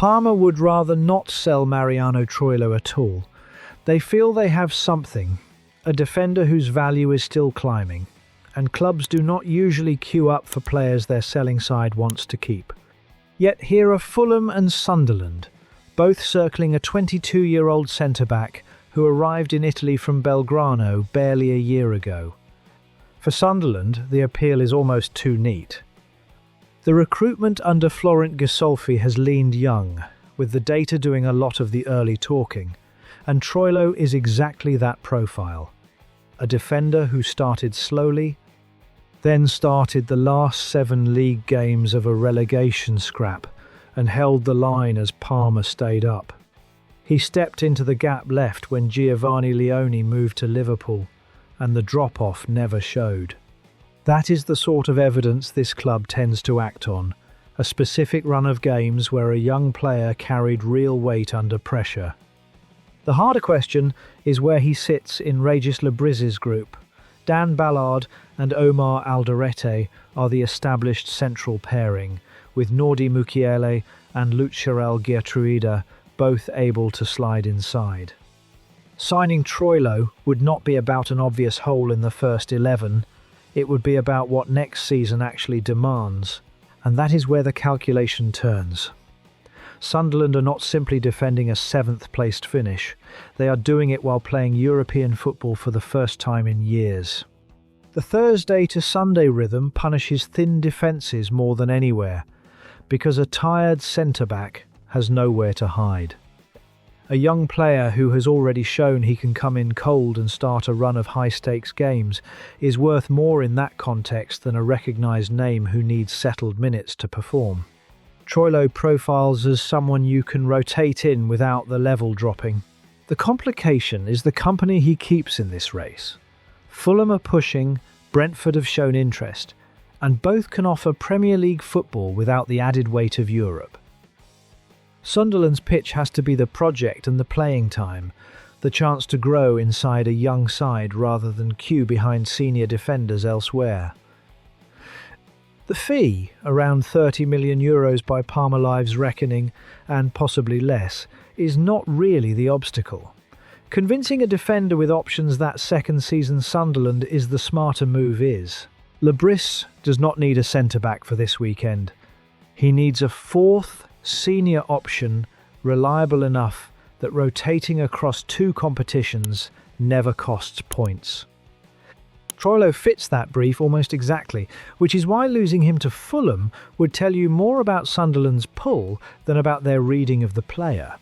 Parma would rather not sell Mariano Troilo at all. They feel they have something, a defender whose value is still climbing, and clubs do not usually queue up for players their selling side wants to keep. Yet here are Fulham and Sunderland, both circling a 22-year-old centre-back who arrived in Italy from Belgrano barely a year ago. For Sunderland, the appeal is almost too neat. The recruitment under Florent Gisolfi has leaned young, with the data doing a lot of the early talking, and Troilo is exactly that profile. A defender who started slowly, then started the last 7 league games of a relegation scrap and held the line as Parma stayed up. He stepped into the gap left when Giovanni Leone moved to Liverpool, and the drop-off never showed. That is the sort of evidence this club tends to act on, a specific run of games where a young player carried real weight under pressure. The harder question is where he sits in Régis Lebris's group. Dan Ballard and Omar Alderete are the established central pairing, with Nordi Mukiele and Lucerel Gertruida both able to slide inside. Signing Troilo would not be about an obvious hole in the first 11, it would be about what next season actually demands, and that is where the calculation turns. Sunderland are not simply defending a 7th-placed finish, they are doing it while playing European football for the first time in years. The Thursday to Sunday rhythm punishes thin defences more than anywhere, because a tired centre-back has nowhere to hide. A young player who has already shown he can come in cold and start a run of high-stakes games is worth more in that context than a recognised name who needs settled minutes to perform. Troilo profiles as someone you can rotate in without the level dropping. The complication is the company he keeps in this race. Fulham are pushing, Brentford have shown interest, and both can offer Premier League football without the added weight of Europe. Sunderland's pitch has to be the project and the playing time, the chance to grow inside a young side rather than queue behind senior defenders elsewhere. The fee, around €30 million by Parma Live's reckoning, and possibly less, is not really the obstacle. Convincing a defender with options that second season Sunderland is the smarter move is. Lebris does not need a centre-back for this weekend. He needs a 4th senior option reliable enough that rotating across 2 competitions never costs points. Troilo fits that brief almost exactly, which is why losing him to Fulham would tell you more about Sunderland's pull than about their reading of the player.